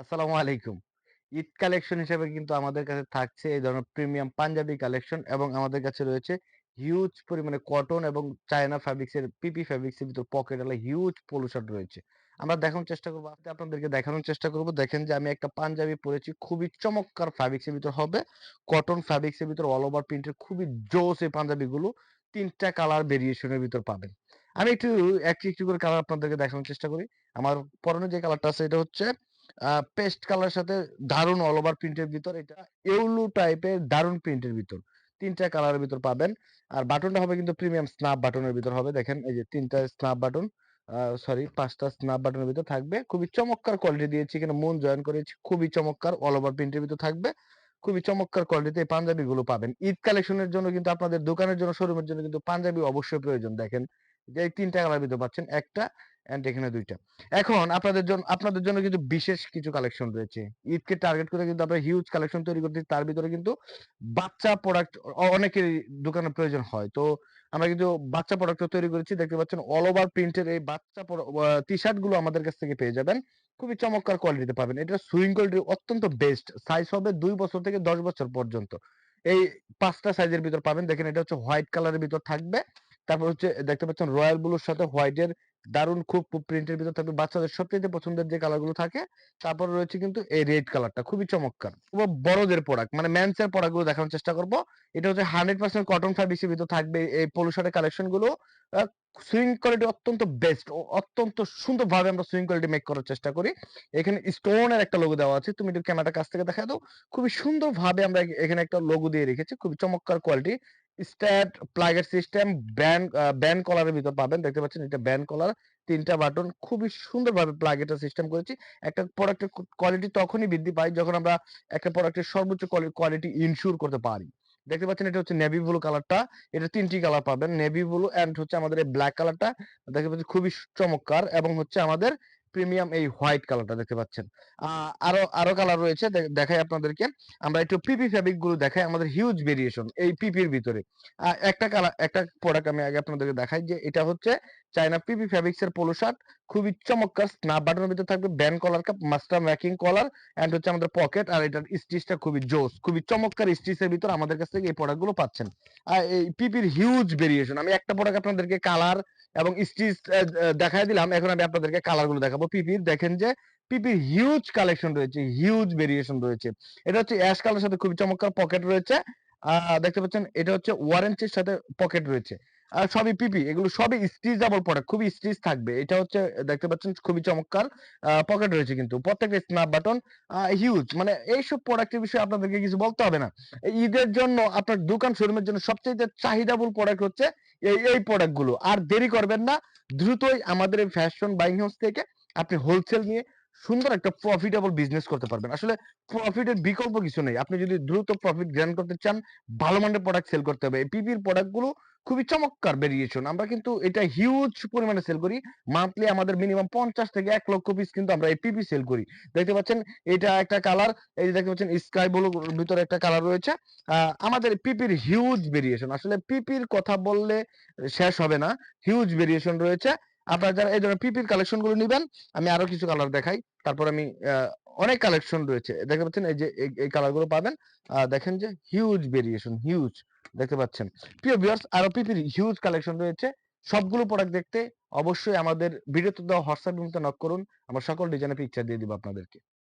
আসসালামু আলাইকুম। ঈদ কালেকশন হিসেবে কিন্তু আমাদের কাছে থাকছে এই ধরনের প্রিমিয়াম পাঞ্জাবি কালেকশন এবং আমাদের কাছে রয়েছে হিউজ পরিমাণে কটন এবং চায়না ফ্যাব্রিক্স এর পিপি ফ্যাব্রিক্স এর ভিতর পকেটওয়ালা হিউজ পোলো শার্ট রয়েছে। আমরা দেখানোর চেষ্টা করব, আজকে আপনাদেরকে দেখানোর চেষ্টা করব। দেখেন যে আমি একটা পাঞ্জাবি পরেছি, খুবই চমৎকার ফ্যাব্রিক্স এর ভিতর হবে। কটন ফ্যাব্রিক্স এর ভিতর অল ওভার প্রিন্টের খুবই জোস এই পাঞ্জাবিগুলো। ৩ টা কালার ভেরিয়েশন এর ভিতর পাবেন। আমি একটু করে কালার আপনাদেরকে দেখানোর চেষ্টা করি। আমার পরনে যে কালারটা আছে এটা হচ্ছে পেস্ট কালার সাথে দারুন অল ওভার প্রিন্টের ভিতর, এটা ইউলু টাইপের দারুন প্রিন্টের ভিতর ৩টা কালারের ভিতর পাবেন। আর বাটনটা হবে কিন্তু প্রিমিয়াম স্ন্যাপ বাটনের ভিতর হবে। দেখেন এই যে ৩টা স্ন্যাপ বাটন, সরি ৫টা স্ন্যাপ বাটনের ভিতর থাকবে। খুবই চমৎকার কোয়ালিটি দিয়েছি, এখানে মন জয়েন করেছি। খুবই চমৎকার অল ওভার প্রিন্টের ভিতর থাকবে। খুবই চমৎকার কোয়ালিটিতে এই পাঞ্জাবিগুলো পাবেন। ঈদ কালেকশনের জন্য কিন্তু আপনাদের দোকানের জন্য, শোরুমের জন্য কিন্তু পাঞ্জাবি অবশ্যই প্রয়োজন। দেখেন যে এই ৩টা কালারের ভিতর পাচ্ছেন, একটা এন্ড এখানে ২টা। এখন আপনাদের জন্য কিন্তু বিশেষ কিছু কালেকশন রয়েছে। ঈদকে টার্গেট করে কিন্তু আমরা হিউজ কালেকশন তৈরি করতেছি। তার ভিতরে কিন্তু বাচ্চা প্রোডাক্ট অনেকেরই দোকানে প্রয়োজন হয়। তো আমরা কিন্তু বাচ্চা প্রোডাক্টও তৈরি করেছি। দেখতে পাচ্ছেন অল ওভার প্রিন্টের এই বাচ্চা টি-শার্ট গুলো আমাদের কাছ থেকে পেয়ে যাবেন। খুবই চমৎকার কোয়ালিটিতে পাবেন। এটা সুইং কোয়ালিটি অত্যন্ত বেস্ট। সাইজ হবে ২ বছর থেকে ১০ বছর পর্যন্ত। এই ৫ টা সাইজের ভিতর পাবেন। দেখেন এটা হচ্ছে হোয়াইট কালারের ভিতর থাকবে। তারপর হচ্ছে দেখতে পাচ্ছেন রয়্যাল ব্লুর সাথে হোয়াইটের দারুণ খুব প্রিন্টের ভিতর থাকবে। বাচ্চাদের সবচাইতে পছন্দের যে কালার গুলো থাকে। তারপর রয়েছে কিন্তু এই রেড কালারটা খুবই চমৎকার। বড়দের প্রোডাক্ট মানে মেন্স এর প্রোডাক্ট গুলো দেখানোর চেষ্টা করব। এটা হচ্ছে 100% কটন ফ্যাব্রিক্স এর ভিতর থাকবে এই পোলো শার্টের কালেকশন গুলো। সুইং কোয়ালিটি অত্যন্ত বেস্ট, অত্যন্ত সুন্দরভাবে আমরা সুইং কোয়ালিটি মেক করার চেষ্টা করি। এখানে স্টোনের একটা লোগো দেওয়া আছে। তুমি একটু ক্যামেরাটা কাছ থেকে দেখায় দাও। খুবই সুন্দরভাবে আমরা এখানে একটা লোগো দিয়ে রেখেছি। খুবই চমৎকার কোয়ালিটি। স্ট্যাট প্লাগের সিস্টেম, ব্যান্ড কলারের ভিতর পাবেন। দেখতে পাচ্ছেন এটা ব্যান্ড কলার, ৩টা বাটন, খুবই সুন্দরভাবে প্লাগ এটা সিস্টেম করেছি। একটা প্রোডাক্টের কোয়ালিটি তখনই বৃদ্ধি পায় যখন আমরা একটা প্রোডাক্টের সর্বোচ্চ কোয়ালিটি ইনশিওর করতে পারি। দেখতে পাচ্ছেন এটা হচ্ছে নেভি ব্লু কালারটা। এটা ৩টি কালার পাবেন, নেভি ব্লু এন্ড হচ্ছে আমাদের এই ব্ল্যাক কালারটা। দেখতে পাচ্ছেন খুবই চমৎকার, এবং হচ্ছে আমাদের প্রিমিয়াম এই হোয়াইট কালারটা দেখতে পাচ্ছেন। আরো কালার রয়েছে, দেখাই আপনাদেরকে। আমরা একটু পিপি ফেব্রিক গুলো দেখাই, আমাদের হিউজ ভেরিয়েশন এই পিপির ভিতরে। একটা প্রোডাক্ট আমি আগে আপনাদেরকে দেখাই, যে এটা হচ্ছে চায়না পিপি ফেব্রিক্স এর পোলো শার্ট। খুবই চমৎকার, স্ন্যাপ বাটনের ভিতরে থাকবে band collar cup, master making collar and হচ্ছে আমাদের পকেট। আর এটার স্টিচটা খুবই জোস, খুবই চমৎকার স্টিচের ভিতর আমাদের কাছ থেকে এই প্রোডাক্ট গুলো পাচ্ছেন। আর এই পিপির হিউজ ভেরিয়েশন, আমি একটা প্রোডাক্ট আপনাদেরকে কালার এবং স্টিচ দেখাই দিলাম। এখন আমি আপনাদেরকে কালার গুলো দেখাবো পিপির। দেখেন যে পিপির হিউজ কালেকশন রয়েছে, হিউজ ভেরিয়েশন রয়েছে। এটা হচ্ছে অ্যাশ কালার সাথে খুবই চমৎকার পকেট রয়েছে। দেখতে পাচ্ছেন এটা হচ্ছে ওয়ারেন্টির সাথে পকেট রয়েছে। আর সবই পিপি, এগুলো সবই স্টিচেবল প্রোডাক্ট, খুবই স্টিচ থাকবে। এটা হচ্ছে দেখতে পাচ্ছেন খুবই চমৎকার পকেট রয়েছে, কিন্তু প্রত্যেকটা স্ন্যাপ বাটন হিউজ। মানে এইসব প্রোডাক্টের বিষয়ে আপনাদেরকে কিছু বলতে হবে না। এই ঈদের জন্য আপনার দোকান শোরুমের জন্য সবচেয়ে চাহিদাফুল প্রোডাক্ট হচ্ছে এই প্রোডাক্ট গুলো। আর দেরি করবেন না, দ্রুতই আমাদের এই ফ্যাশন বাইং হাউস থেকে আপনি হোলসেল নিয়ে সুন্দর একটা প্রফিটেবল বিজনেস করতে পারবেন। আসলে প্রফিটের বিকল্প কিছু নেই। আপনি যদি দ্রুত প্রফিট গ্রেন করতে চান, ভালো মানের প্রোডাক্ট সেল করতে হবে। এই পিপির প্রোডাক্ট গুলো খুবই চমৎকার ভেরিয়েশন। আমরা কিন্তু এটা হিউজ পরিমাণে সেল করি। মান্থলি আমাদের মিনিমাম ৫০ থেকে ১ লক্ষ পিস কিন্তু আমরা এই পিপি সেল করি। দেখতে পাচ্ছেন এটা একটা কালার, এই যে দেখতে পাচ্ছেন স্কাই ব্লুর ভিতরে একটা কালার রয়েছে। আমাদের পিপির হিউজ ভেরিয়েশন, আসলে পিপির কথা বললে শেষ হবে না। হিউজ ভেরিয়েশন রয়েছে। আপনারা যারা এই ধরনের পিপির কালেকশন গুলো নিবেন, আমি আরো কিছু কালার দেখাই, তারপর আমি অনেক কালেকশন রয়েছে। দেখতে পাচ্ছেন এই যে এই কালার গুলো পাবেন। দেখেন যে হিউজ ভেরিয়েশন, হিউজ দেখতে পাচ্ছেন। প্রিয় ভিউয়ার্স, আরো পিপির হিউজ কালেকশন রয়েছে। সবগুলো প্রোডাক্ট দেখতে অবশ্যই আমাদের ভিডিওতে দেওয়া হোয়াটসঅ্যাপ লিংকে নক করুন। আমরা সকল ডিজাইনের পিকচার দিয়ে দিব আপনাদেরকে।